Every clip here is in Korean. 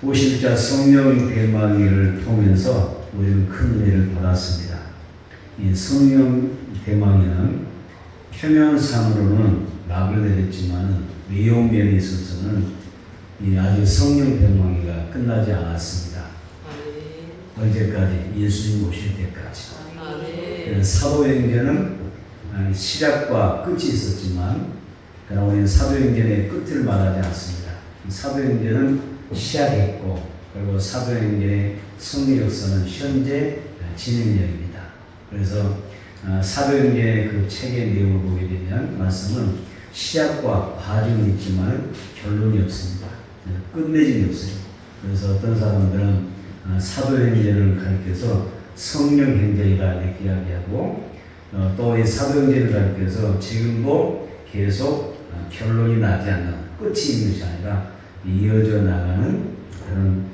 오십자 성령 대망위를 통해서 우리는 큰 은혜를 받았습니다. 이 성령 대망위는 표면상으로는 막을 내렸지만 내용면에 있어서는 아직 성령 대망위가 끝나지 않았습니다. 언제까지? 예수님 오실 때까지. 사도행전은 시작과 끝이 있었지만 그러나 우리는 사도행전의 끝을 말하지 않습니다. 사도행전은 시작했고 그리고 사도행전의 승리 역사는 현재 진행형입니다. 그래서 사도행전의 그 책의 내용을 보게 되면 말씀은 시작과 과정이 있지만 결론이 없습니다. 끝맺음이 없어요. 그래서 어떤 사람들은 사도행전을 가리켜서 성령행전이라 이렇게 이야기하고 또 이 사도행전을 가리켜서 지금도 계속 결론이 나지 않는 끝이 있는 것이 아니라 이어져 나가는 그런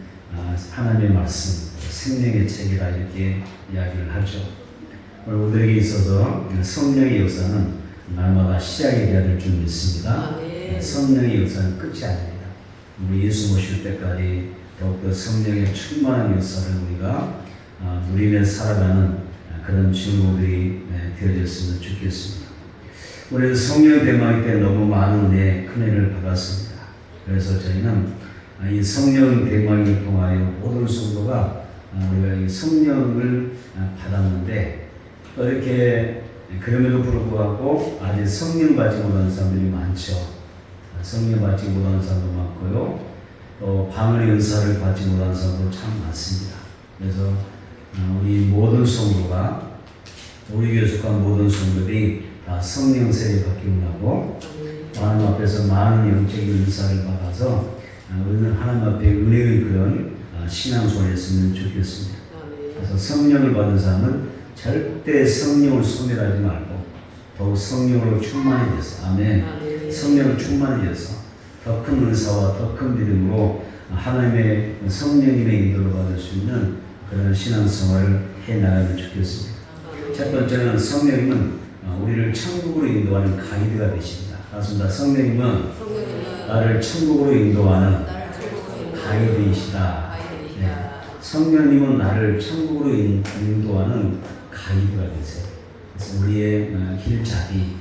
하나님의 말씀, 생명의 책이라 이렇게 이야기를 하죠. 우리에게 있어서 성령의 역사는 날마다 시작이 되어야 될 줄 믿습니다. 성령의 역사는 끝이 아닙니다. 우리 예수 모실 때까지 더욱더 성령의 충만한 역사를 우리가 누리며 살아가는 그런 증거들이 되어졌으면 좋겠습니다. 우리 성령 대망위 때 너무 많은 은혜, 큰 은혜를 받았습니다. 그래서 저희는 이 성령 대망위를 통하여 모든 성도가 우리가 이 성령을 받았는데 이렇게 그럼에도 불구하고 아직 성령 받지 못한 사람들이 많죠. 성령 받지 못한 사람도 많고요. 또 방언의 은사를 받지 못한 사람도 참 많습니다. 그래서 우리 모든 성도가 우리 교회 속한 모든 성도들이 다 성령 세례 받기를 하고 하나님 앞에서 많은 영적인 은사를 받아서 우리는 하나님 앞에 은혜의 그런 신앙생활을 했으면 좋겠습니다. 그래서 성령을 받은 사람은 절대 성령을 소멸하지 말고 더욱 성령으로 충만해져서 아멘. 성령을 충만해져서 더 큰 은사와 더 큰 믿음으로 하나님의 성령님의 인도를 받을 수 있는 그런 신앙생활을 해나가면 좋겠습니다. 첫 번째는 성령님은 우리를 천국으로 인도하는 가이드가 되십니다. 맞습니다. 성령님은 나를 천국으로 인도하는 가이드이시다. 네. 성령님은 나를 천국으로 인도하는 가이드가 되세요. 그래서 우리의 길잡이,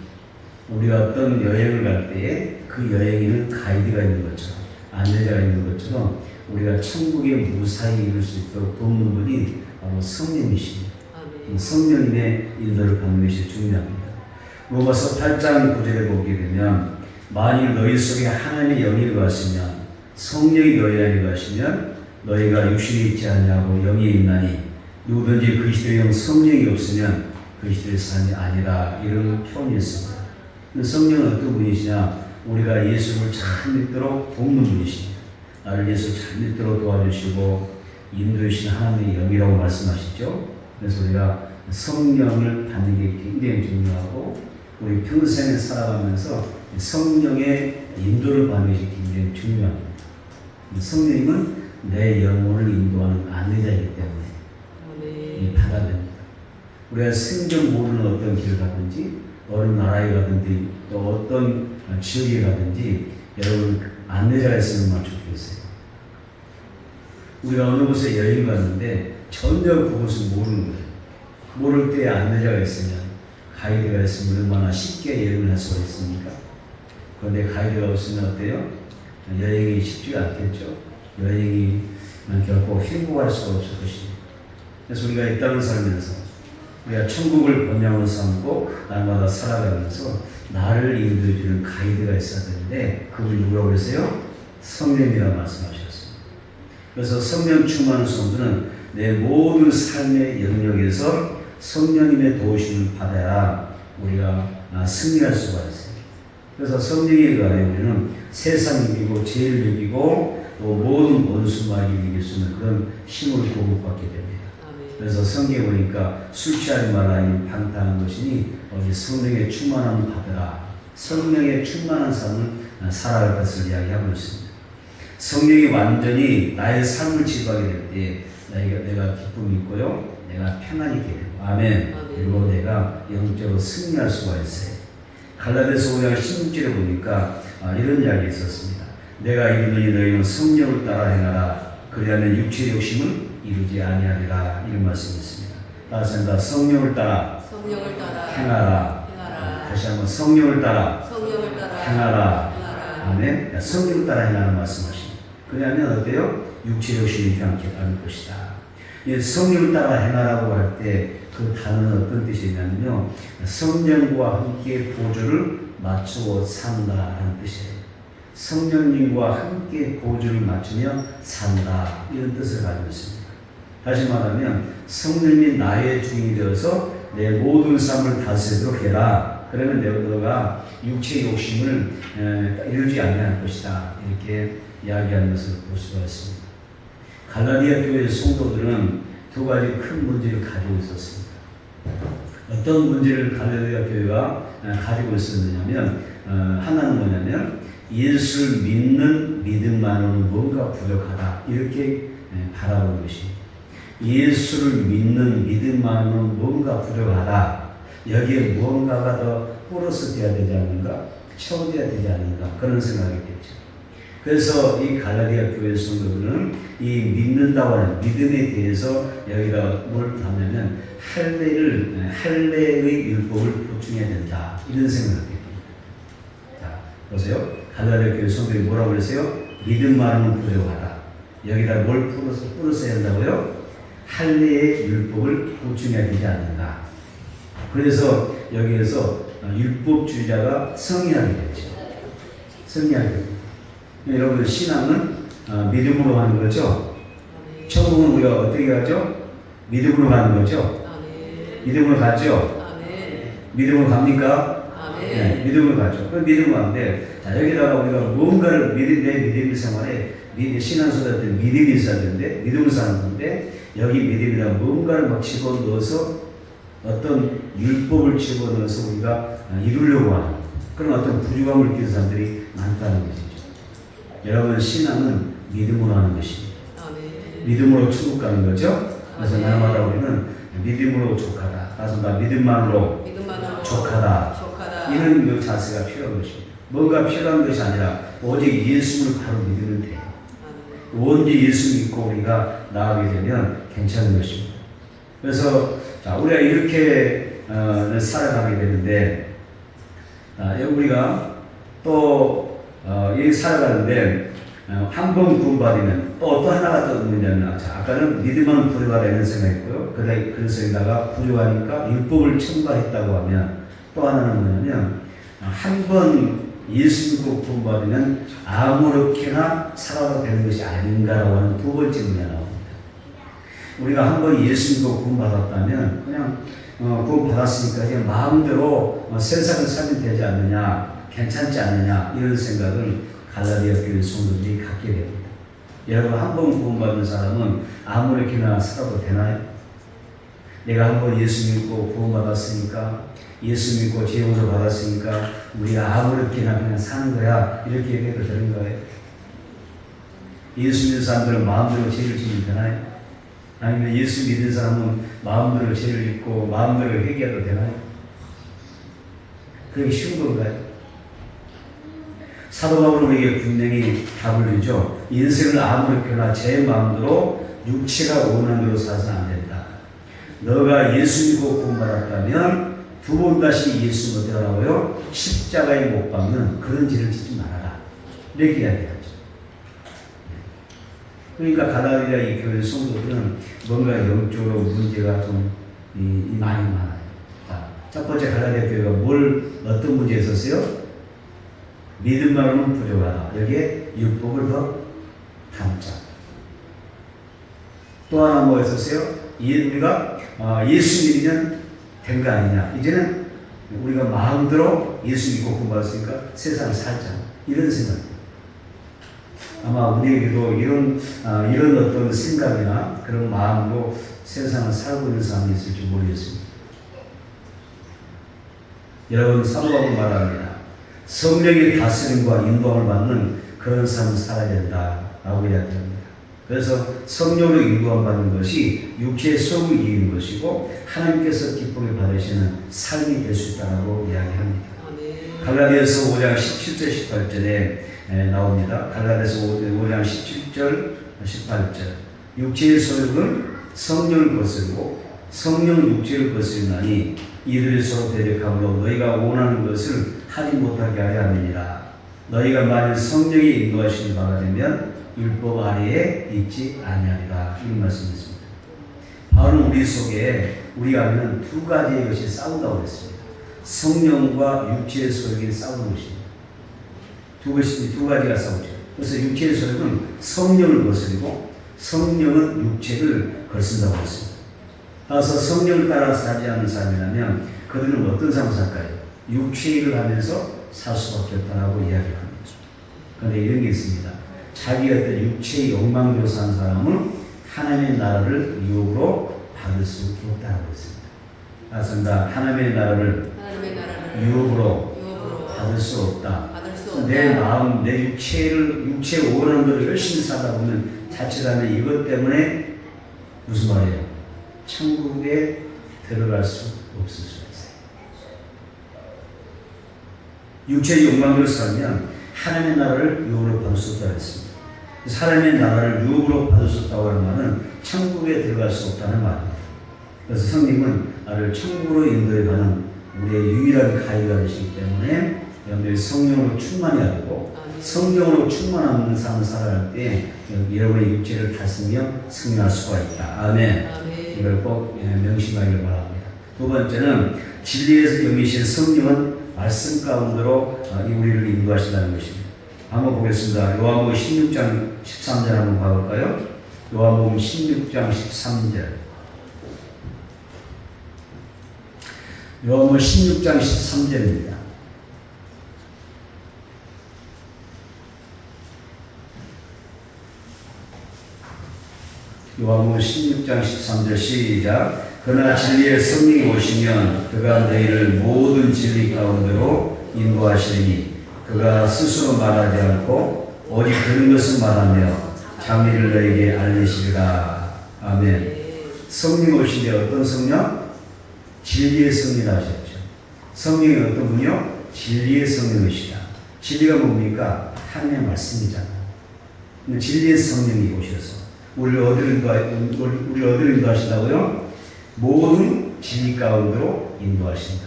우리가 어떤 여행을 갈 때에 그 여행에는 가이드가 있는 것처럼, 안내자가 있는 것처럼 우리가 천국에 무사히 이룰 수 있도록 돕는 분이 바로 성령이십니다. 성령님의 인도를 받는 것이 중요합니다. 로마서 8장 9절에 보게 되면 만일 너희 속에 하나님의 영이 거하시면 성령이 너희 안에 거하시면 너희가 육신이 있지 않냐고 영이 있나니 누구든지 그리스도의 영 성령이 없으면 그리스도의 사람이 아니라 이런 표현이 있습니다. 성령은 어떤 분이시냐? 우리가 예수를 잘 믿도록 돕는 분이십니다. 나를 예수 잘 믿도록 도와주시고 인도해주신 하나님의 영이라고 말씀하시죠. 그래서 우리가 성령을 받는 게 굉장히 중요하고 우리 평생에 살아가면서 성령의 인도를 받는 것이 굉장히 중요합니다. 성령님은 내 영혼을 인도하는 안내자이기 때문에 받아야 됩니다. 우리가 생전 모르는 어떤 길을 가든지 어느 나라에 가든지 또 어떤 지역에 가든지 여러분 안내자가 있으면 좋겠어요. 우리가 어느 곳에 여행 갔는데 전혀 그곳을 모르는 거예요. 모를 때 안내자가 있으면 가이드가 있으면 얼마나 쉽게 여행을 할 수가 있습니까? 그런데 가이드가 없으면 어때요? 여행이 쉽지가 않겠죠. 여행이 결코 행복할 수가 없을 것입니다. 그래서 우리가 이 땅을 살면서 우리가 천국을 번영으로 삼고 날마다 살아가면서 나를 인도해주는 가이드가 있어야 되는데 그분이 누구라고 그러세요? 성령이라고 말씀하셨습니다. 그래서 성령 충만한 성도는 내 모든 삶의 영역에서 성령님의 도우심을 받아야 우리가 승리할 수가 있어요. 그래서 성령에 의하여 우리는 세상 이기고 죄를 이기고 또 모든 원수마귀를 이길 수 있는 그런 힘을 공급받게 됩니다. 그래서 성경에 보니까 술 취하지 말라 이 방탕한 것이니 어디 성령의 충만함을 받으라. 성령의 충만한 삶을 살아갈 것을 이야기하고 있습니다. 성령이 완전히 나의 삶을 지배하게 될 때 내가 기쁨이 있고요. 내가 편안히 있게 되고 아멘. 그리고 내가 영적으로 승리할 수가 있어요. 갈라디아서 5장 16절에 보니까 이런 이야기 있었습니다. 내가 이르노니 너희는 성령을 따라 행하라. 그리하면 육체의 욕심은 이루지 아니하리라. 이런 말씀이 있습니다. 따라서 성령을 따라 행하라. 다시 한번 성령을 따라 행하라. 아멘. 성령을 따라 행하는 말씀하십니다. 그러면 어때요? 육체의 욕심이 향케 하는 것이다. 성령을 따라 행하라고 할 때 그 단어는 어떤 뜻이냐면요, 성령과 함께 보조를 맞추어 산다라는 뜻이에요. 성령님과 함께 보조를 맞추며 산다, 이런 뜻을 가지고 있습니다. 다시 말하면 성령이 나의 주인이 되어서 내 모든 삶을 다스리도록 해라. 그러면 너가 육체의 욕심을 이루지 아니할 것이다, 이렇게 이야기하는 것을 볼 수가 있습니다. 갈라디아 교회 성도들은 두 가지 큰 문제를 가지고 있었습니다. 어떤 문제를 갈라디아 교회가 가지고 있었느냐면, 하나는 뭐냐면 예수를 믿는 믿음만으로는 뭔가 부족하다, 이렇게 바라보는 것입니다. 예수를 믿는 믿음만으로는 뭔가 부족하다, 여기에 무언가가 더 플러스 되어야 되지 않는가, 채워져야 되지 않는가, 그런 생각이겠죠. 그래서 이 갈라디아 교회 성도들은 이 믿는다고 하는 믿음에 대해서 여기다 뭘 하냐면 할례의 율법을 보충해야 된다, 이런 생각을 합니다. 자, 보세요. 갈라디아 교회 성도들이 뭐라고 그랬어요? 믿음만으로는 부족하다. 여기다 뭘 풀어서 해야 한다고요? 할례의 율법을 보충해야 되지 않는가. 그래서 여기에서 율법주의자가 승리하게 됐죠. 승리하게 됩니다. 여러분, 신앙은 믿음으로 하는 거죠. 천국은 우리가 어떻게 가죠? 믿음으로 가는 거죠. 믿음으로 가죠. 믿음으로 갑니까? 네, 믿음으로 가죠. 그 믿음으로 가는데, 자, 여기다가 우리가 뭔가를 내 믿음 생활에 신앙생활 때 믿음이 있어야 되는데, 믿음을 사는 건데, 여기 믿음이라 뭔가를 막 집어넣어서 어떤 율법을 집어넣어서 우리가 이루려고 하는 그런 어떤 부족함을 느끼는 사람들이 많다는 것이죠. 여러분, 신앙은 믿음으로 하는 것입니다. 믿음으로 천국 가는 거죠. 그래서 날마다 우리는 믿음으로 족하다. 따라서 나 믿음만으로 족하다. 이런 자세가 필요한 것입니다. 뭔가 필요한 것이 아니라 오직 예수를 바로 믿으면 돼요. 온전히 예수 믿고 우리가 나아가게 되면 괜찮은 것입니다. 그래서 자, 우리가 이렇게 살아가게 되는데, 우리가 또 이 살아가는데 한 번 구원받으면 또 어떤 하나가 또 있느냐면, 자, 아까는 믿음만 부족하다 이런 생각했고요. 그래서 여기다가 부족하니까 율법을 첨가했다고 하면, 또 하나는 뭐냐면 한 번 예수 믿고 구원받으면 아무렇게나 살아도 되는 것이 아닌가라고 하는 두 번째 문제가 나옵니다. 우리가 한 번 예수 믿고 구원받았다면 그냥 구원받았으니까 그냥 마음대로 세상을 살면 되지 않느냐, 괜찮지 않느냐, 이런 생각을 갈라디아 교회 성도들이 갖게 됩니다. 여러분, 한 번 구원받은 사람은 아무렇게나 살아도 되나요? 내가 한 번 예수 믿고 구원받았으니까, 예수 믿고 죄 용서 받았으니까 우리가 아무렇게나 그냥 사는 거야, 이렇게 얘기해도 되는 거예요? 예수 믿는 사람들은 마음대로 죄를 지면 되나요? 아니면 예수 믿는 사람은 마음대로 죄를 짓고 마음대로 회개해도 되나요? 그게 쉬운 건가요? 사도 바울은 우리에게 분명히 답을 주죠. 인생을 아무렇게나 제 마음대로 육체가 원하는 대로 살아서는 안 된다. 너가 예수 믿고 구원받았다면 두 번 다시 예수 믿으라고요, 십자가에 못 박는 그런 죄를 짓지 말아라, 이렇게 이야기하죠. 그러니까 갈라디아 이 교회 성도들은 뭔가 영적으로 문제가 좀 많이 많아요. 자, 첫 번째 갈라디아 교회가 어떤 문제에 있었어요? 믿음만으로는 부족하다. 여기에 율법을 더 담자. 또 하나 뭐가 있었어요? 우리가 예수 믿으면 된 거 아니냐. 이제는 우리가 마음대로 예수 믿고 구원받았으니까 세상을 살자, 이런 생각. 아마 우리에게도 이런 어떤 생각이나 그런 마음으로 세상을 살고 있는 사람이 있을지 모르겠습니다. 여러분, 사도 바울은 말합니다. 성령의 다스림과 인도함을 받는 그런 삶을 살아야 된다라고 이야기합니다. 그래서 성령으로 인도함 받는 것이 육체의 속을 이기는 것이고 하나님께서 기쁘게 받으시는 삶이 될 수 있다고 이야기합니다. 갈라디아서 5장 17절 18절에 나옵니다. 갈라디아서 5장 17절 18절. 육체의 소욕은 성령을 거스르고 성령은 육체를 거스르나니 이들이 서로 대적함으로 너희가 원하는 것을 하지 못하게 하려 함이니라. 너희가 만일 성령이 인도하시는 바가 되면 율법 아래에 있지 아니하리라. 이 말씀이었습니다. 바로 우리 속에 우리 안에는 두 가지의 것이 싸운다고 했습니다. 성령과 육체의 소욕이 싸우는 것입니다. 두 가지가 싸우죠. 그래서 육체의 소욕은 성령을 거스르고 성령은 육체를 거스른다고 했습니다. 따라서 성령을 따라서 살지 않는 사람이라면 그들은 어떤 삶을 살까요? 육체의 일을 하면서 살 수밖에 없다고 이야기합니다. 그런데 이런 게 있습니다. 자기 어떤 육체의 욕망대로 사는 사람은 하나님의 나라를 유혹으로 받을 수 없다고 했습니다. 맞습니다. 하나님의 나라를 유혹으로 받을 수 없다. 내 마음, 내 육체의 원하는 대로 열심히 살다 보면 자칫하면 이것 때문에 무슨 말이에요? 천국에 들어갈 수 없을 수가 있어요. 육체의 욕망대로 살면 하나님의 나라를 유혹으로 받을 수 없다고 했습니다. 하나님의 나라를 유혹으로 받을 수 없다고 하는 말은 천국에 들어갈 수 없다는 말입니다. 그래서 성령은 나를 천국으로 인도해가는 우리의 유일한 가이드가 되시기 때문에 여러분들이 성령으로 충만해야 되고 성령으로 충만한 삶을 살아갈 때 여러분의 육체를 다스리며 승리할 수가 있다. 아멘. 이걸 꼭 명심하기를 바랍니다. 두 번째는 진리에서 영이신 성령은 말씀 가운데로 우리를 인도하신다는 것입니다. 한번 보겠습니다. 요한복음 16장 13절 한번 봐볼까요? 요한복음 16장 13절. 요한복음 16장 13절입니다. 요한복음 16장 13절 시작. 그러나 진리의 성령이 오시면 그가 너희를 모든 진리 가운데로 인도하시리니 그가 스스로 말하지 않고 오직 들은 것을 말하며 장미를 너희에게 알리시리라. 아멘. 성령 오시되 어떤 성령? 진리의 성령이라 하셨죠. 성령이 어떤 분이요? 진리의 성령이시다. 진리가 뭡니까? 하나님의 말씀이잖아요. 진리의 성령이 오셔서 우리를 어디로 인도하신다고요? 모든 진리 가운데로 인도하신다.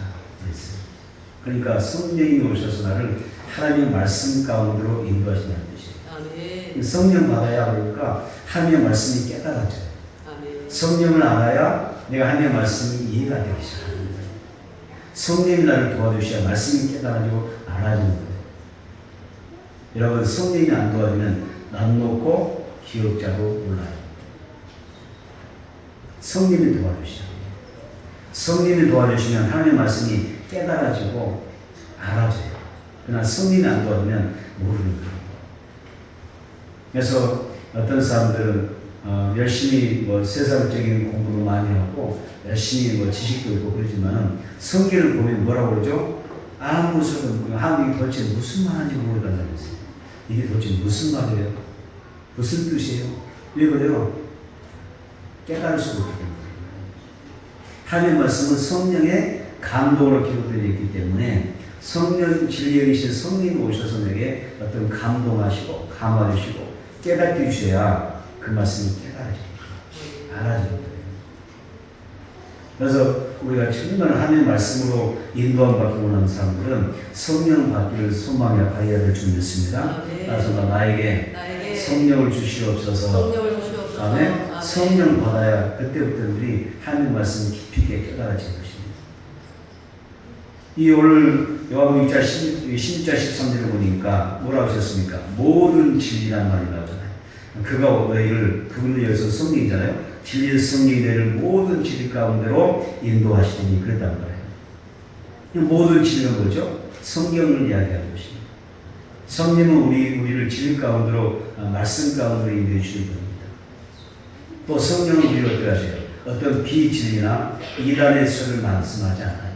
그러니까 성령이 오셔서 나를 하나님의 말씀 가운데로 인도하신다는 뜻이에요. 성령 받아야 그러니까 하나님의 말씀이 깨달아져요. 성령을 알아야 내가 하나님의 말씀이 이해가 되기 시작합니다. 성령이 나를 도와주셔야 말씀이 깨달아지고 알아지는 거예요. 여러분 성령이 안 도와주면 남 놓고 기억자도 몰라요. 성령이 도와주시죠. 성령이 도와주시면 하나님의 말씀이 깨달아지고 알아져요. 그러나 성령이 안 도와주면 모르는 거예요. 그래서 어떤 사람들은 열심히 세상적인 공부도 많이 하고 열심히 지식도 있고 그러지만 성경을 보면 뭐라고 그러죠? 아무 소리 없고 이게 도대체 무슨 말인지 모르겠다면서요. 이게 도대체 무슨 말이에요? 무슨 뜻이에요? 왜 그래요? 깨달을 수가 없기 때문에. 하나님의 말씀은 성령의 감동으로 기록되어 있기 때문에 성령 진리이신 성령이 오셔서 내게 어떤 감동하시고 감화주시고 깨닫게 주셔야 그 말씀이 깨달아집니다. 알아집니다. 그래서 우리가 정말 하나님의 말씀으로 인도함 받기 원하는 사람들은 성령 받기를 소망해 가야 될 줄 믿습니다. 따라서 나에게 성령을 주시옵소서. 아멘. 성령 받아야 그때부터 우리 하나님의 말씀이 깊이 있게 깨달아지는 것입니다. 이 오늘 요한복음 16장 13절을 보니까 뭐라고 하셨습니까? 모든 진리란 말이 나오잖아요. 그가 너희를, 그분을 여기서 성령이잖아요. 진리의 성령이 너희를 모든 진리 가운데로 인도하시니 그랬단 말이에요. 모든 진리는 뭐죠? 성경을 이야기하는 것입니다. 성령은 우리를 진리 가운데로, 말씀 가운데로 인도해 주시는 겁니다. 또 성령은 우리를 어떻게 하세요? 어떤 비진리나 이단의 소리를 말씀하지 않아요.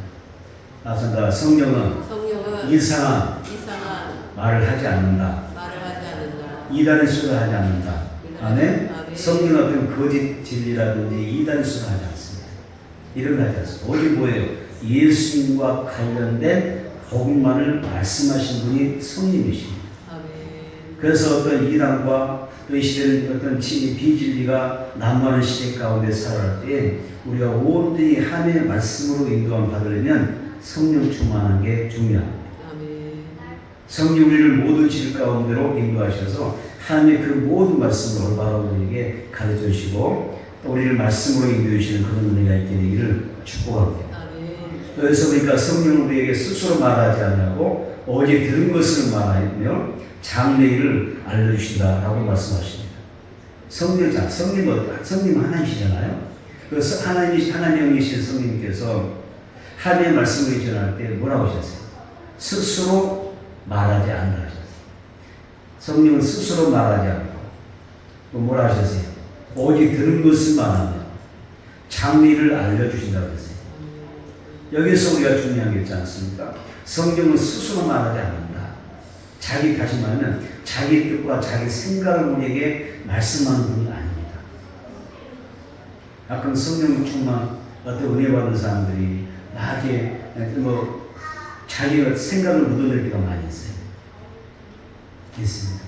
맞습니다. 성령은 이상한 말을 하지 않는다. 이단의 소리를 하지 않는다. 아멘? 성령은 어떤 거짓 진리라든지 이단의 소리를 하지 않습니다. 이런 거 하지 않습니다. 오직 뭐예요? 예수님과 관련된 복음만을 말씀하신 분이 성령이십니다. 아멘. 그래서 어떤 이단과 또 이 시대는 어떤 비진리가 난무하는 시대 가운데 살아갈 때 우리가 온전히 하나님의 말씀으로 인도함 받으려면 성령 충만한 게 중요합니다. 아멘. 성령 우리를 모든 질 가운데로 인도하셔서 하나님의 그 모든 말씀을 올바로 우리에게 가르쳐 주시고 또 우리를 말씀으로 인도해 주시는 그런 은혜가 있게 되기를 축복합니다. 아멘. 그래서 그러니까 성령은 우리에게 스스로 말하지 않냐고 오직 들은 것을 말하며 장래일을 알려주신다라고 말씀하십니다. 성님 하나님이시잖아요. 그래서 하나님이신 성령님께서 하나님의 말씀을 전할 때 뭐라고 하셨어요? 스스로 말하지 않으라 하셨어요. 성령은 스스로 말하지 않고 뭐라 하셨어요? 오직 들은 것을 말하며 장래일을 알려주신다고 했어요. 여기서 우리가 중요한 게 있지 않습니까? 성경은 스스로 말하지 않는다. 자기 다시 말하면 자기 뜻과 자기 생각을 우리에게 말씀하는 분이 아닙니다. 가끔 성령 충만 어떤 은혜 받은 사람들이 나에게 자기가 생각을 묻어낼 때가 많이 있어요. 있습니다.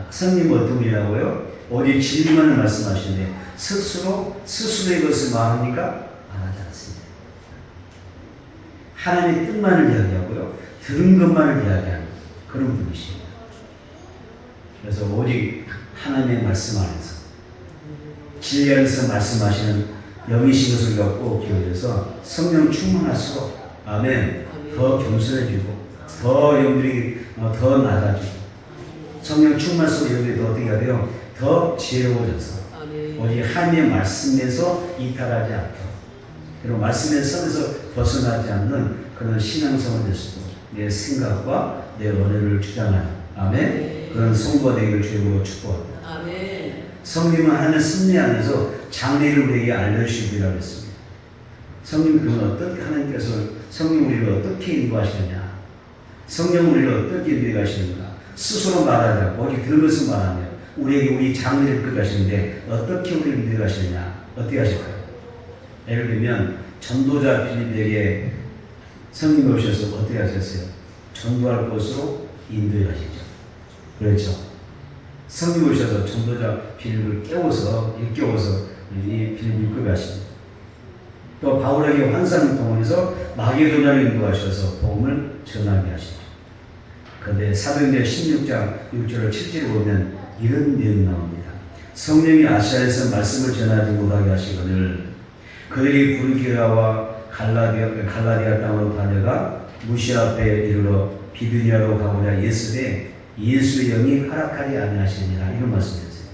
성령은 어떤 분이라고요? 오직 진리만을 말씀하시는데 스스로의 것을 말합니까? 말하지 않습니다. 하나님의 뜻만을 이야기하고요. 들은 것만을 이야기하는 그런 분이십니다. 그래서 오직 하나님의 말씀 안에서 진리 안에서 말씀하시는 영이신 것을 갖고 기울여서 성령 충만할수록 아멘 더 겸손해지고 더 영들이 더 낮아지고 성령 충만할수록 영들이 더 어떻게 해야 돼요? 더 지혜로워져서 오직 하나님의 말씀에서 이탈하지 않고 그리고 말씀의 선에서 벗어나지 않는 그런 신앙성을 될 수 있고 내 생각과 내 언어를 주장하는 아멘 그런 성도가 되기를 주님으로 축복합니다. 아멘. 성령은 하나님의 섭리 안에서 장래를 우리에게 알려주시기라고 했습니다. 성령 그건 어떻게 하나님께서 성령 우리를 어떻게 인도하시느냐 성령 우리를 어떻게 인도하시는가 스스로 말하지 않고 오직 들은 것을 말하며 우리에게 우리 장래를 끌어가시는데 어떻게 우리를 인도하시느냐 어떻게 하실까요? 예를 들면 전도자 빌립에게 성령이 오셔서 어떻게 하셨어요? 전도할 곳으로 인도해 가시죠. 그렇죠. 성령이 오셔서 전도자 빌립을 일깨워서 이 빌립을 이끌어 가십니다. 또 바울에게 환상을 통해서 마게도냐를 인도하셔서 복음을 전하게 하시죠. 그런데 사도행전 16장 6절을 7절을 보면 이런 내용이 나옵니다. 성령이 아시아에서 말씀을 전하지 못하게 하시거늘 그들이 불기라와 갈라디아 땅으로 다녀가 무시아 앞에 이르러 비두니아로 가고자 예수되 예수의 영이 허락하지 아니하시니라 이런 말씀이었어요.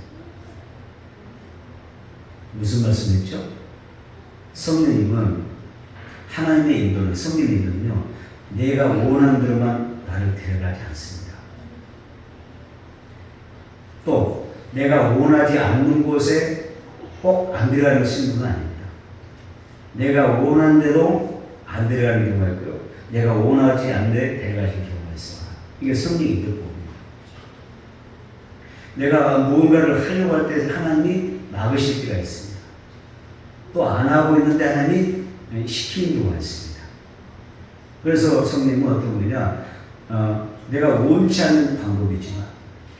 무슨 말씀이죠? 성령님은 하나님의 인도는 성령의 인도는요 내가 원하는 대로만 나를 데려가지 않습니다. 또 내가 원하지 않는 곳에 꼭 안 데려가는 것은 아닙니다. 내가 원하는 대로 안 데려가는 경우가 있고요. 내가 원하지 않는 데 데려가시는 경우가 있습니다. 이게 성령의 인도법입니다. 내가 무언가를 하려고 할 때 하나님이 막으실 때가 있습니다. 또 안 하고 있는데 하나님이 시키는 경우가 있습니다. 그래서 성령님은 어떤 분이냐 내가 원치 않는 방법이지만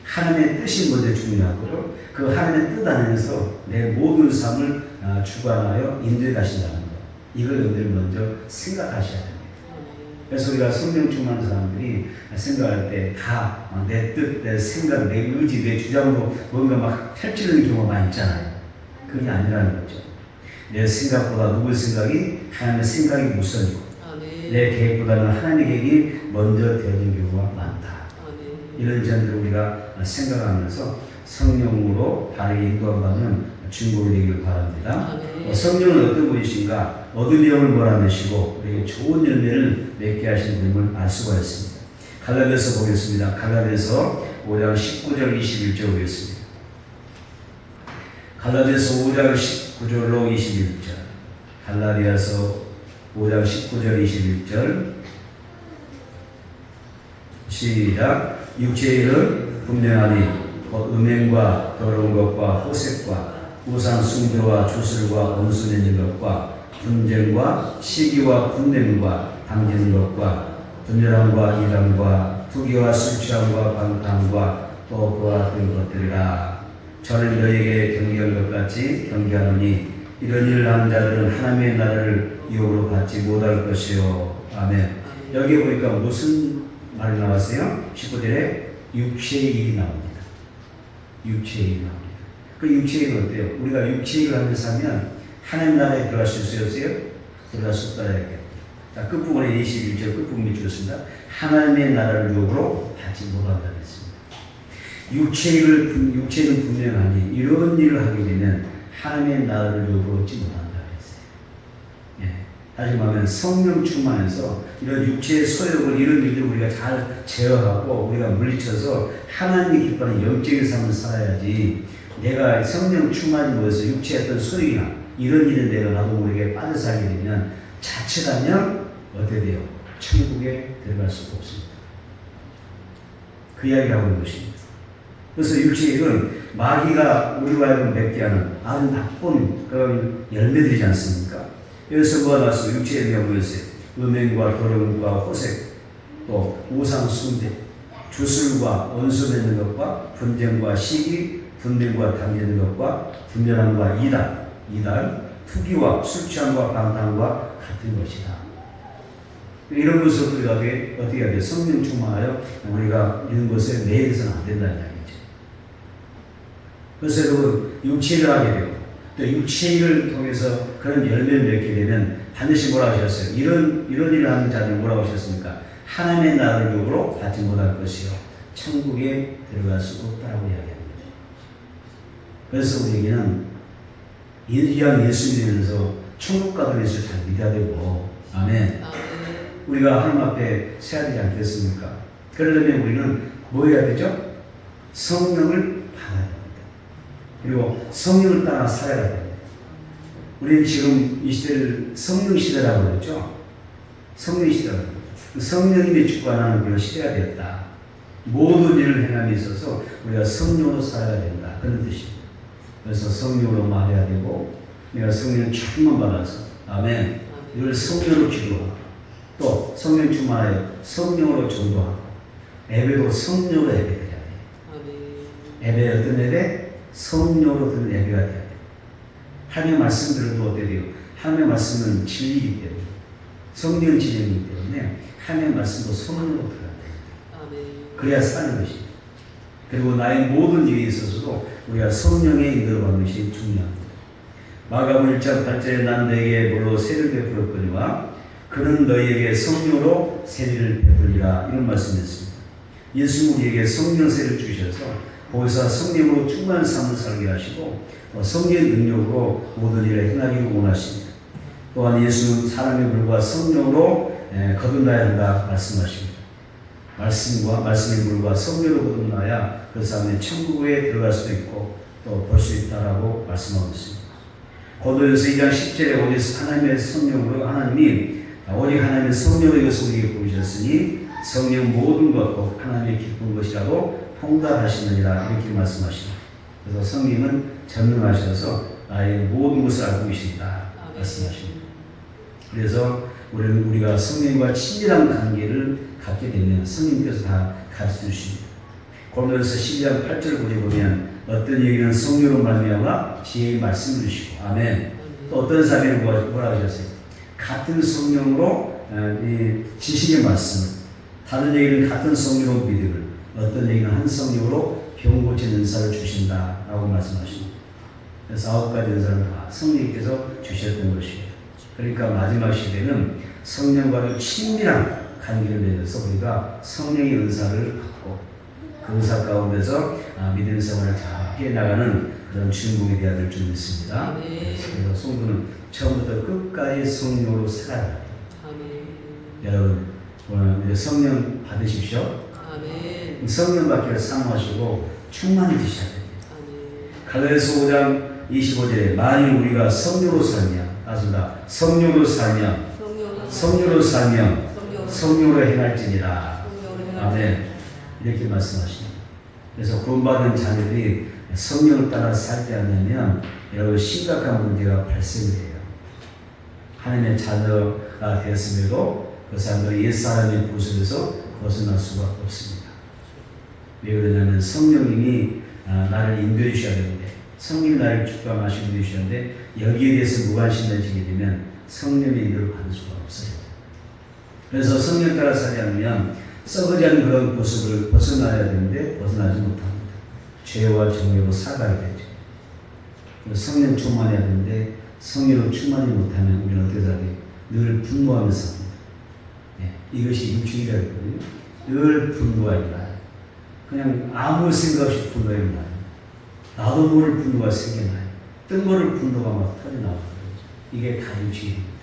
하나님의 뜻이 먼저 중요하고요. 그 하나님의 뜻 안에서 내 모든 삶을 주관하여 인도해 가신다는 것. 이걸 여러분들이 먼저 생각하셔야 됩니다. 그래서 우리가 성령 충만한 사람들이 생각할 때 다 내 뜻, 내 생각, 내 의지, 내 주장으로 뭔가 막 펼치는 경우가 많이 있잖아요. 그게 아니라는 거죠. 내 생각보다 누구의 생각이 하나님의 생각이 우선이고 내 계획보다는 하나님의 계획이 먼저 되어진 경우가 많다. 이런 점들을 우리가 생각하면서 성령으로 바르게 인도받는 중보를 되기를 바랍니다. 성령은 어떤 분이신가? 어둠의 영을 몰아내시고 우리에게 좋은 열매를 맺게 하시는 분임을 알 수가 있습니다. 갈라디아서 보겠습니다. 갈라디아서 5장 19절 21절 보겠습니다. 갈라디아서 5장 19절로 21절 갈라디아서 5장 19절 21절 시작. 육체의 일은 분명하니 음행과 더러운 것과 호색과 우상 숭배와 주술과 원수 맺는 것과 분쟁과 시기와 분냄과 당기는 것과 분열함과 이단과 투기와 술 취함과 방탕과 또 그와 같은 것들이라. 저는 너에게 경계한 것 같이 경계하노니 이런 일을 하는 자들은 하나님의 나라를 유혹으로 받지 못할 것이요. 아멘. 여기 보니까 무슨 말이 나왔어요? 19절에 육체의 일이 나옵니다. 육체의 일이 나옵니다. 그 육체의 일은 어때요? 우리가 육체의 일을 하면서 하면 하나님 나라에 들어갈 수 있어요? 들어갈 수 없다. 이렇게. 자, 끝부분에 21절 끝부분이 주었습니다. 하나님의 나라를 유혹으로 받지 못한다 했습니다. 육체는 분명하니 이런 일을 하게 되면 하나님의 나라를 유혹으로 얻지 못한다 했어요. 예. 다시 말하면 성령 충만해서 이런 육체의 소욕을 이런 일들 우리가 잘 제어하고 우리가 물리쳐서 하나님이 기뻐하는 영적인 삶을 살아야지. 내가 성령 충만이 뭐해서 육체의 어떤 소욕이나 이런 일에 내가 나도 모르게 빠져 살게 되면 자칫하면 어떻게 돼요? 천국에 들어갈 수가 없습니다. 그 이야기를 하고 있는 것입니다. 그래서 육체의 일은 마귀가 우리와 하여금 맺게 하는 아주 나쁜 그런 열매들이지 않습니까? 여기서 뭐가 나왔어요? 육체의 명무였어요. 음행과 도령과 호색, 또 우상 숭배, 주술과 원수 맺는 것과 분쟁과 시기, 분쟁과 당기는 것과 분열함과 이단, 투기와 술 취함과 방탕과 같은 것이다. 이런 것을 우리가 어떻게 해야 돼요? 성령 충만하여 우리가 이런 것에 매여서는 안 된다는 이야기죠. 그래서 여러분 육체를 하게 되고 또 육체를 통해서 그런 열매를 맺게 되면 반드시 뭐라고 하셨어요? 이런 일을 하는 자들은 뭐라고 하셨습니까? 하나님의 나라를 유혹으로 받지 못할 것이요 천국에 들어갈 수 없다라고 이야기합니다. 그래서 우리에게는 이왕 예수 믿으면서 천국 가는 예수를 잘 믿어야 되고, 아멘. 우리가 하나님 앞에 서야 되지 않겠습니까? 그러려면 우리는 뭐 해야 되죠? 성령을 받아야 됩니다. 그리고 성령을 따라 살아야 됩니다. 우리는 지금 이 시대를 성령 시대라고 그랬죠? 성령 시대라고 그랬죠. 성령님의 주관하는 그런 시대가 되었다. 모든 일을 행함에 있어서 우리가 성령으로 살아야 된다. 그런 뜻입니다. 그래서 성령으로 말해야 되고, 내가 성령 충만 받아서, 아멘. 늘 성령으로 기도하고, 또 성령 충만하여 성령으로 전도하고, 예배도 성령으로 예배드려야 돼요. 예배 어떤 예배? 성령으로 드는 예배가 돼야 돼요. 하나님의 말씀 들어도 어때야 돼요? 하나님의 말씀은 진리이기 때문에, 성령 진리이기 때문에 하나님의 말씀도 성령으로 들어야 돼요. 그래야 사는 것입니다. 그리고 나의 모든 일에 있어서도 우리가 성령의 인도를 받는 것이 중요합니다. 마가복음 1장 8절에 나는 너에게 물로 세를 베풀었거니와 그는 너희에게 성령으로 세례를 베풀리라, 이런 말씀이었습니다. 예수 우리에게 성령 세를 주셔서 거기서 성령으로 충만한 삶을 살게 하시고 성령의 능력으로 모든 일을 행하기를 원하십니다. 또한 예수는 사람의 물과 성령으로 거듭나야 한다 말씀하십니다. 말씀의 물과 성령으로 거듭나야 그 사람의 천국에 들어갈 수도 있고 또 볼 수 있다라고 말씀하고 있습니다. 고린도전서 2장 10절에 오직 하나님의 성령으로 오직 하나님의 성령으로 이것을 우리에게 보이셨으니 성령 모든 것 하나님의 기쁜 것이라고 통달하시느니라, 이렇게 말씀하십니다. 그래서 성령은 전능하셔서 나의 모든 것을 알고 계신다 말씀하십니다. 그래서 우리가 성령과 친밀한 관계를 갖게 되면 성령께서 다 가르쳐 주십니다. 고린도전서 12장 8절을 보면 어떤 얘기는 성령으로 말미암아 지혜의 말씀을 주시고, 아멘. 또 어떤 사람이 뭐라 하셨어요? 같은 성령으로 지식의 말씀을, 다른 얘기는 같은 성령으로 믿음을, 어떤 얘기는 한 성령으로 병 고치는 은사를 주신다라고 말씀하십니다. 그래서 9가지 은사를 다 성령께서 주셨던 것입니다. 그러니까 마지막 시대는 성령과도 친밀한 관계를 맺어서 우리가 성령의 은사를 받고 그 은사 가운데서 믿음의 생활을 잘 해나가는 그런 주인공이 되어야 될 줄 믿습니다. 그래서 성도는 처음부터 끝까지 성령으로 살아야 돼요. 여러분 오늘 성령 받으십시오. 성령 받기를 사모하시고 충만해지셔야 됩니다. 갈라디아서 5장 25절에 만일 우리가 성령으로 살면 성령으로 행할지니라. 아멘. 이렇게 말씀하십니다. 그래서 구원받은 자녀들이 성령을 따라 살지 않으면 여러분 심각한 문제가 발생돼요. 하나님의 자녀가 되었음에도 그 사람들은 옛사람의 구속에서 벗어날 수가 없습니다. 왜 그러냐면 성령님이 나를 인도해 주셔야 되는데, 성령이 나를 주관하시고 인도해 주셨는데, 여기에 대해서 무관심해지게 되면 성령의 인도를 받을 수가 없어요. 그래서 성령 따라 살지 않으면 썩어지 않는 그런 모습을 벗어나야 되는데 벗어나지 못합니다. 죄와 정욕으로 살아가게 되죠. 그래서 성령 충만해야 되는데 성령으로 충만하지 못하면 우리는 어떻게 살아요? 늘 분노하며 삽니다. 이것이 육축이라고 했거든요. 늘 분노가 일어나요. 그냥 아무 생각 없이 분노가 일어나요. 나도 모를 분노가 생겨나요. 뜬모를 분노가 막 터져나와요. 이게 다 육축입니다.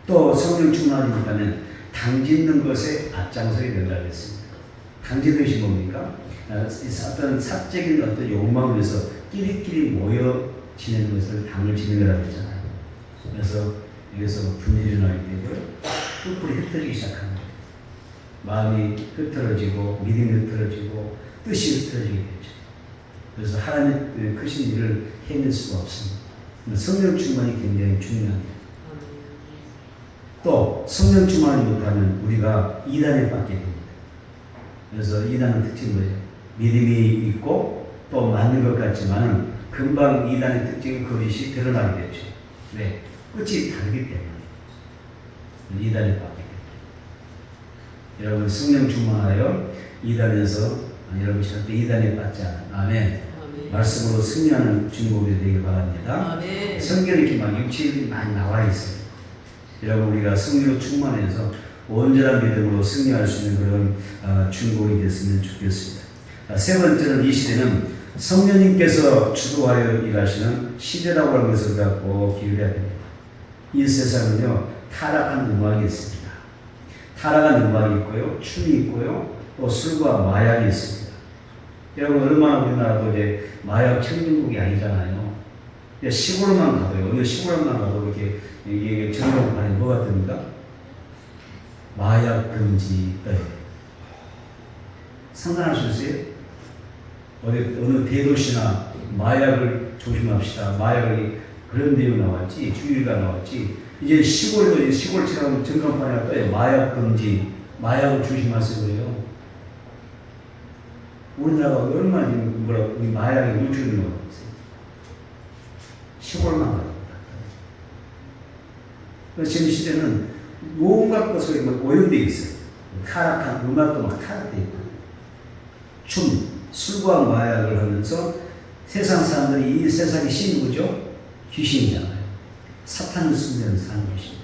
또 성령 충만하지 못하면 당짓는 것에 앞장서게 된다고 했습니다. 당짓는 것이 뭡니까? 어떤 사적인 어떤 욕망을 위해서 끼리끼리 모여 지내는 것을 당을 지내라고 했잖아요. 그래서 여기서 분열이 일어나게 되고요. 뿔뿔이 흩어지기 시작합니다. 마음이 흩어지고 믿음이 흩어지고 뜻이 흩어지게 되죠. 그래서 하나님의 크신 일을 해낼 수가 없습니다. 성령 충만이 굉장히 중요합니다. 또 성령 충만하지 못하면 우리가 이단에 빠지게 됩니다. 그래서 이단의 특징이 뭐예요? 믿음이 있고 또 맞는 것 같지만 금방 이단의 특징이 거짓이 드러나게 되죠. 왜? 끝이 다르기 때문에 이단에 빠지게 됩니다. 여러분 성령 충만하여 이단에서 여러분 절대 이단에 빠지지 않아요. 아멘. 말씀으로 승리하는 중보가 되길 바랍니다. 성경에 이렇게 막 육체들이 많이 나와 있어요. 여러분 우리가 성령으로 충만해서 온전한 믿음으로 승리할 수 있는 그런 중보이 됐으면 좋겠습니다. 세 번째는 이 시대는 성령님께서 주도하여 일하시는 시대라고 하는 것을 갖고 기울여야 됩니다. 이 세상은요 타락한 음악이 있습니다. 타락한 음악이 있고요, 춤이 있고요, 또 술과 마약이 있습니다. 여러분 얼마나 우리나라도 이제 마약 청정국이 아니잖아요. 시골만 가도요, 어느 시골만 가도 이렇게 이게 전국판에 뭐가 뜹니까? 마약 금지 떠요. 상상할 수 있어요? 어느 대도시나 마약을 조심합시다. 마약이 그런 내용 나왔지, 주의가 나왔지. 이제 시골에도 시골처럼 전광판에 떠요. 마약 금지, 마약을 조심하세요. 그래요. 우리나라가 얼마나 이 마약에 노출되는 거 같아요. 시골만 가요. 지금 시대는 온갖 것에 오염되어 있어요. 타락한 음악도 막 타락되어 있고, 춤, 술과 마약을 하면서 세상 사람들이 이 세상의 신이 뭐죠? 귀신이잖아요. 사탄을 숭배하는 사는 것입니다.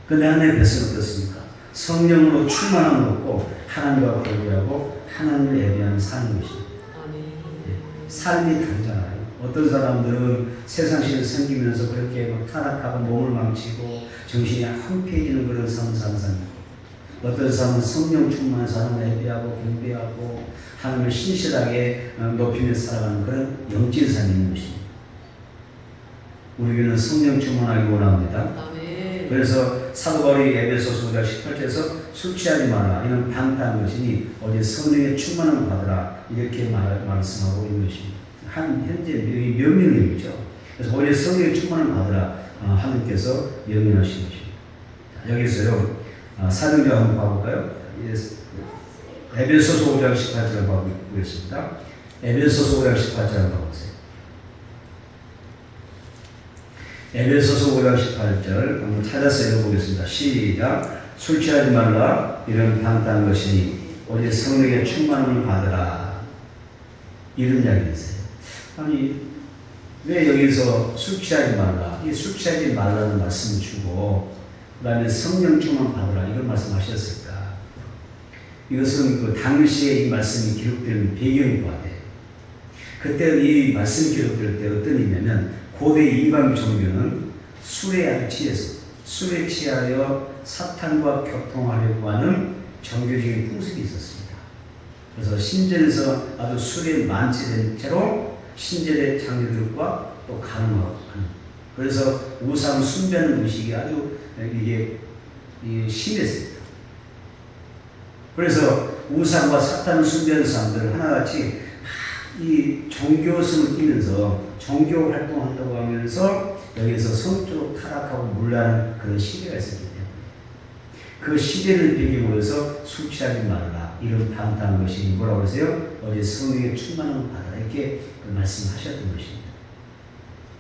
근데 하나님의 백성은 어떻습니까? 성령으로 충만함을 얻고 하나님과 교제하고 하나님을 예배하는 사는 것입니다. 삶이 다르잖아요. 어떤 사람들은 세상신을 섬기면서 그렇게 막 타락하고 몸을 망치고 정신이 황폐해지는 그런 삶을 사는 사람이고, 어떤 사람은 성령 충만한 사람을 예배하고 경배하고 하나님을 신실하게 높이면서 살아가는 그런 영적인 삶이 있는 것입니다. 우리 교회는 성령 충만하기 원합니다. 그래서 사도 바울이 에베소서 5장 18절에서 술 취하지 마라, 이는 방탕한 것이니 오직 성령의 충만함을 받으라, 이렇게 말씀하고 있는 것입니다. 현재 명령이죠. 그래서 오직 성령의 충만함을 받으라, 하나님께서 명령하신 것입니다. 자, 여기서요 사도행전 한번 봐볼까요? 에베소서 5장 18절 봐보겠습니다. 에베소서 5장 18절 한번 봐보세요. 에베소서 5장 18절 한번 찾아서 읽어보겠습니다. 시작. 술 취하지 말라, 이런 방탕한 것이니 오직 성령의 충만함을 받으라, 이런 이야기 있어요. 아니 왜 여기서 술 취하지 말라, 이 술 취하지 말라는 말씀을 주고 그 다음에 성령 충만 받으라 이런 말씀하셨을까? 이것은 그 당시에 이 말씀이 기록되는 배경이 봐야 돼요. 그때 이 말씀이 기록될 때 어떤 일이냐면 고대 이방 종교는 술에 취하여 사탄과 교통하려고 하는 종교적인 풍습이 있었습니다. 그래서 신전에서 아주 술에 만취된 채로 신전의 장로들과 또 가늠하고 하는, 그래서 우상 숭배하는 의식이 아주 이게 심했습니다. 그래서 우상과 사탄을 숭배하는 사람들을 하나같이 이 종교성을 띠면서 종교 활동한다고 하면서 여기서 성적으로 타락하고 물러나는 그런 시대가 있었기 때문에 그 시대를 배경으로 해서 술 취하지 말라 이런 방탕한 것이 뭐라고 그러세요? 어제 성령의 충만함을 받아라 이렇게 말씀하셨던 것입니다.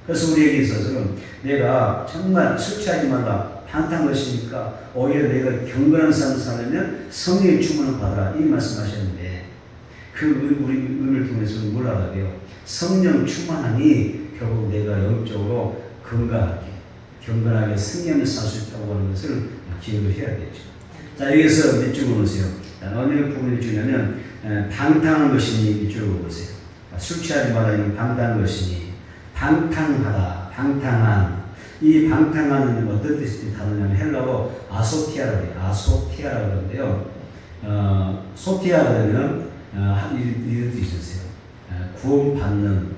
그래서 우리에게 있어서는 내가 정말 술 취하지 말라 방탕한 것이니까 오히려 내가 경건한 삶을 살려면 성령의 충만함을 받아라 이 말씀하셨는데 그 우리 의미를 통해서 뭘 알아야 돼요? 성령 충만함이 결국 내가 영적으로 건강하게 경건하게 승리하며 살 수 있다고 하는 것을 기억을 해야 되죠. 자, 여기서 이쪽으로 보세요. 어느 부분이 주냐면 방탕한 것이니 이쪽으로 보세요. 술 취하지 마라 이건 방탕한 것이니 방탕하다 방탕한 이 방탕한 어떤 뜻이 다르냐면 헬라어 아소티아라고 해요. 아소티아라고 하는데요. 소티아 그러면 이런 뜻이 있었어요. 구원받는.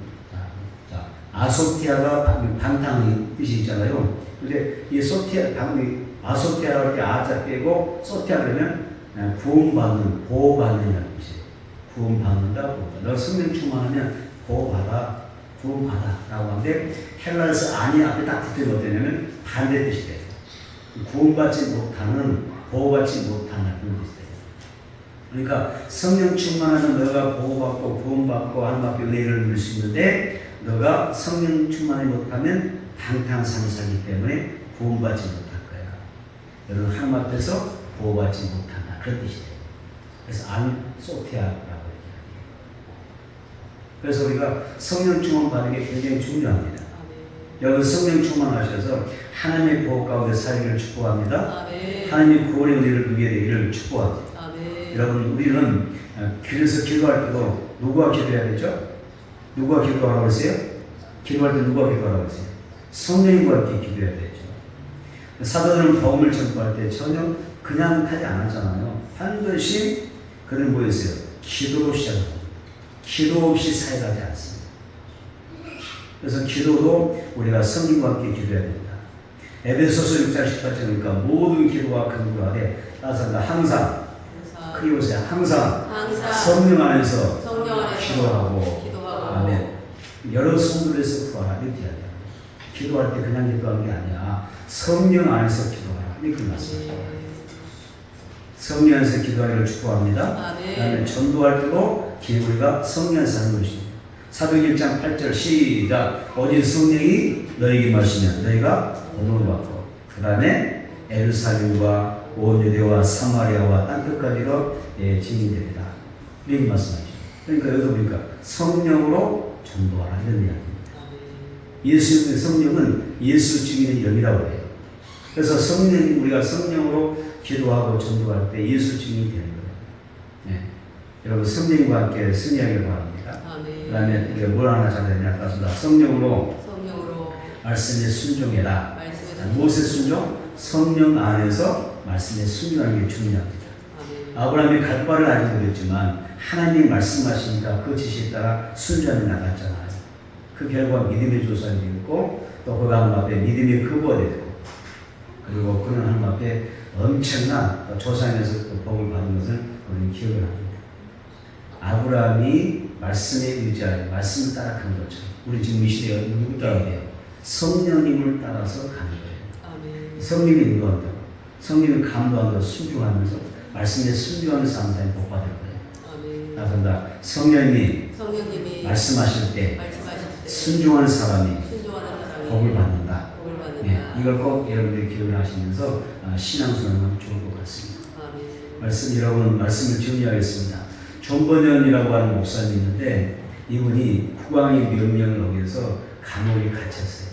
자, 아소티아가 방탕의 뜻이 있잖아요. 근데 이 소티아, 아소티아라고 할 때 아자 빼고 소티아 그러면 구원받는, 보호받는이라는 뜻이에요. 구원받는다, 보호받는다. 너 성령 충만하면 보호받아, 구원받아 라고 하는데 헬라에서 아니 앞에 딱 붙으면 어떠냐면 반대 뜻이 돼요. 구원받지 못하는, 보호받지 못하는 그런 뜻이 돼요. 그러니까 성령 충만하면 너가 보호받고 구원받고 하나님 앞에 은혜를 누릴 수 있는데 너가 성령 충만하지 못하면 방탕한 삶을 살기 때문에 구원받지 못할 거야. 여러분 하나님 앞에서 보호받지 못한다. 그런 뜻이 돼요. 그래서 안소티아라고 얘기해요. 그래서 우리가 성령 충만 받는 게 굉장히 중요합니다. 여러분 성령 충만하셔서 하나님의 보호 가운데 살기를 축복합니다. 하나님의 구원의 은혜를 누리게 되기를 축복합니다. 여러분 우리는 그래서 기도할 때도 누구와 기도해야 되죠? 누구와 기도하라고 하세요? 기도할 때 누구와 기도하라고 하세요? 성령님과 함께 기도해야 되죠. 사도들은 복음을 전파할 때 전혀 그냥 하지 않았잖아요. 반드시 그는 뭐였어요? 기도로 시작합니다. 기도 없이 사역하지 않습니다. 그래서 기도도 우리가 성령과 함께 기도해야 됩니다. 에베소서 6장 18절이니까 모든 기도와 간구하되 따라서 항상 크게 보세요. 항상 성령 안에서 기도하고 아멘. 여러 성도에서 구하라 이렇게 해야 돼요. 기도할 때 그냥 기도하는 게 아니야. 성령 안에서 기도하라 이렇게 말씀합니다. 성령 안에서 기도하기를 축복합니다. 그다음에 전도할 때도 우리가 성령 안에서 하는 것입니다. 사도행 1장 8절 시작. 오직 성령이 너희에게 임하시면 너희가 복음을 받고 그 다음에 예루살렘과 온 유대와 사마리아와 땅끝까지로 증인됩니다. 이렇게 말씀하시죠. 그러니까 여기서 보니까 성령으로 전도하라 이런 이야기입니다. 예수의 성령은 예수 증인의 영이라고 해요. 그래서 우리가 성령으로 기도하고 전도할 때 예수 증인이 되는 거예요. 네. 여러분 성령과 함께 승리하기를 바랍니다. 그 다음에 이게 뭘 하나 잘했냐 따라서 성령으로 말씀에 순종해라. 무엇에 순종? 성령 안에서 말씀에 순종하는 게 중요합니다. 아브라함이 갈 바를 알지 못했지만 하나님이 말씀하시니까 그 지시에 따라 순종하며 나갔잖아요. 그 결과 믿음의 조상이 되었고 또 그 하나님 앞에 믿음의 거부가 되고 그리고 그런 하나님 앞에 엄청난 조상에서 복을 받은 것을 우리는 기억을 합니다. 아브라함이 말씀에 의지하여 말씀을 따라가는 것처럼 우리 지금 이 시대에 누구 따라야 돼요? 성령님을 따라서 가는 거예요. 성령이 인도한다고 성령이 감도한다고 순종하면서 말씀에 순종하면서 항상 복 받을 거예요. 나선다. 성령님이 말씀하실 때 순종하는 사람이 복을 받는다. 네, 이걸 꼭 여러분들이 기억을 하시면서 신앙생활하면 좋을 것 같습니다. 여러분 말씀을 정리하겠습니다. 존버년이라고 하는 목사님이 있는데 이분이 국왕의 명령을 어겨서 감옥에 갇혔어요.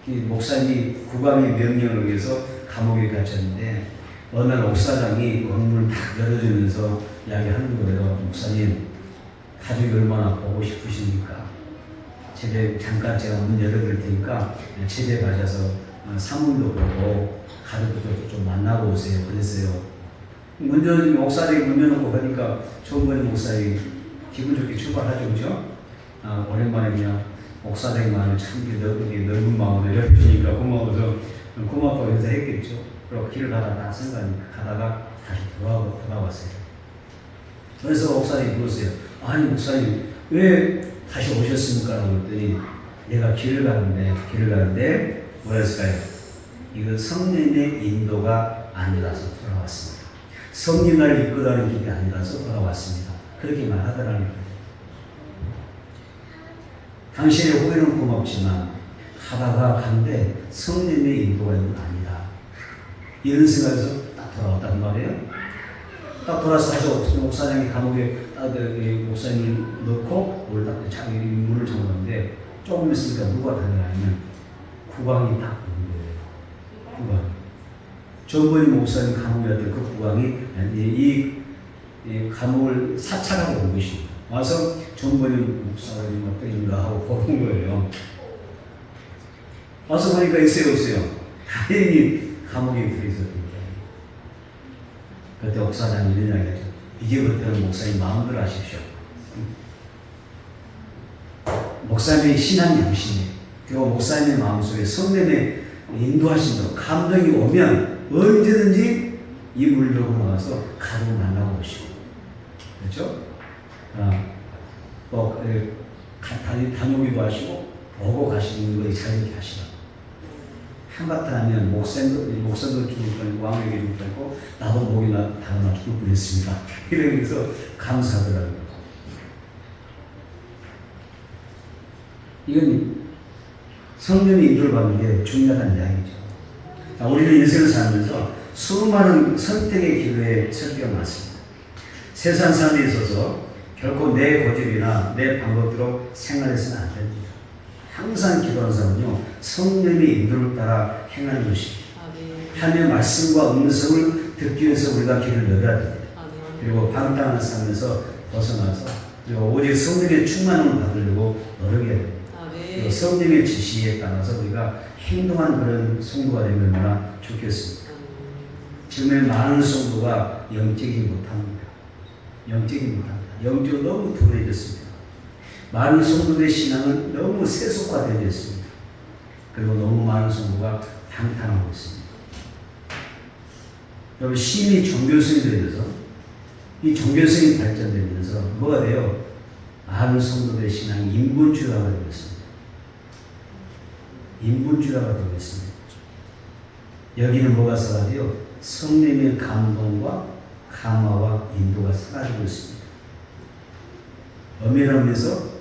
이 목사님이 국왕의 명령을 위해서 감옥에 갇혔는데 어느 날 옥사장이 건물을 딱 열어주면서 이야기하는 거예요. 목사님 가족이 얼마나 보고 싶으십니까? 제대 잠깐 제가 문 열어드릴 테니까 제대 가셔서 사문도 보고 가족도 좀 만나고 오세요. 그랬어요. 목사님이 문 열어놓고 가니까 좋은 목사님이 기분 좋게 출발하죠. 그죠? 오랜만에 그냥 목사장이 마음에 참 넓은 마음을 열어주니까 고마워서 고맙다고 인사했겠죠. 그리고 길을 가다가 다시 돌아왔어요. 그래서 목사님이 물었어요. 아니 목사님 왜 다시 오셨습니까? 라고 그랬더니 내가 길을 가는데 뭐라 했을까요? 이거 성령의 인도가 아니라서 돌아왔습니다. 성령 날 이끌어가는 길이 아니라서 돌아왔습니다. 그렇게 말하더라는 거예요. 당신의 호의는 고맙지만 가다가 간데 성령의 인도가 있는 건 아니다. 이런 생각에서 딱 돌아왔단 말이에요. 딱 돌아서 다시 목사장이 감옥에 목사님을 넣고 문을 잠갔는데 조금 있으니까 누가 다녀가냐면 국왕이 딱 오는 거예요. 국왕. 전번이 목사님 감옥에 왔던 그 국왕이 이 감옥을 사찰하러 온 것입니다. 와서 전번이 목사님 어떤가 하고 보는 거예요. 와서 보니까 있어요. 다행히 감옥에 들어있었던 거예요. 그때 목사장이 이런 이야기 하죠. 이제부터는 목사님 마음대로 하십시오. 목사님의 신앙 양심에 그리고 목사님의 마음속에 성령의 인도하신다고 감동이 오면 언제든지 이 물로 나가서 가족을 만나고 오시고 그렇죠? 다녀오기도 하시고 오고 가시는 걸 자유롭게 하시라. 한바탕 하면 목사도 죽을 뻔했고 왕에게 죽을 뻔했고 나도 목이나 다나 죽을 뻔했습니다. 이러면서 감사하더라고요. 이건 성령의 인도를 받는 게 중요하다는 이야기죠. 우리는 인생을 살면서 수많은 선택의 기로에 설계가 많습니다. 세상 삶에 있어서 결코 내 고집이나 내 방법대로 생활해서는 안 됩니다. 항상 기도하는 사람은요, 성령의 인도를 따라 행하는 것입니다. 하나님의 말씀과 음성을 듣기 위해서 우리가 길을 열어야 됩니다. 그리고 방탕한 삶에서 벗어나서 그리고 오직 성령의 충만함을 받으려고 노력해야 됩니다. 그리고 성령의 지시에 따라서 우리가 행동하는 그런 성도가 되면 얼마나 좋겠습니다. 지금의 많은 성도가 영적이지 못합니다. 영적으로 너무 둔해졌습니다. 많은 성도들의 신앙은 너무 세속화되어 있습니다. 그리고 너무 많은 성도가 방탕하고 있습니다. 여러분 심히 종교성이 되면서 이 종교성이 발전되면서 뭐가 돼요? 많은 성도들의 신앙이 인본주의화가 되고 있습니다. 인본주의화가 되고 있습니다. 여기는 뭐가 사라져요? 성령의 감동과 감화와 인도가 사라지고 있습니다. 엄밀한 면에서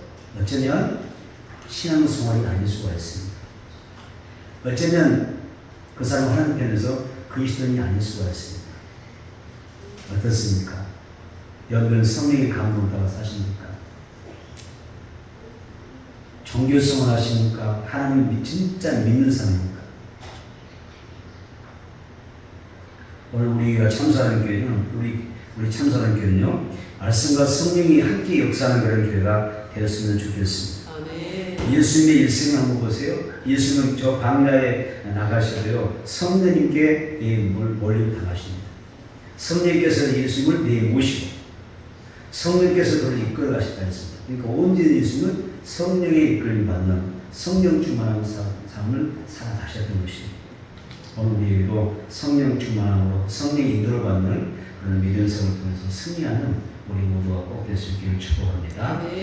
어쩌면 신앙생활이 아닐 수가 있습니다. 어쩌면 그 사람 하나님 편에서 그리스도인이 아닐 수가 있습니다. 어떻습니까? 여러분 성령의 감동을 따라 사십니까? 종교성을 하십니까? 하나님을 진짜 믿는 사람입니까? 오늘 우리가 참사하는 교회는 우리 참사하는 교회는요 말씀과 성령이 함께 역사하는 그런 교회가 되었으면 좋겠습니다. 예수님의 일생을 한번 보세요. 예수는 저 광야에 나가셔도요 성령님께 몰림을 당하십니다. 성령께서 예수님을 내모시고 성령께서 그를 이끌어 가셨다 했습니다. 그러니까 온전히 예수님은 성령의 이끌림 받는 성령 충만한 삶을 살아가셨던 것입니다. 오늘 우리에게도 성령 충만함으로 성령의 인도를 받는 그런 믿음 생활을 통해서 승리하는 우리 모두가 꼭 될 수 있기를 축복합니다.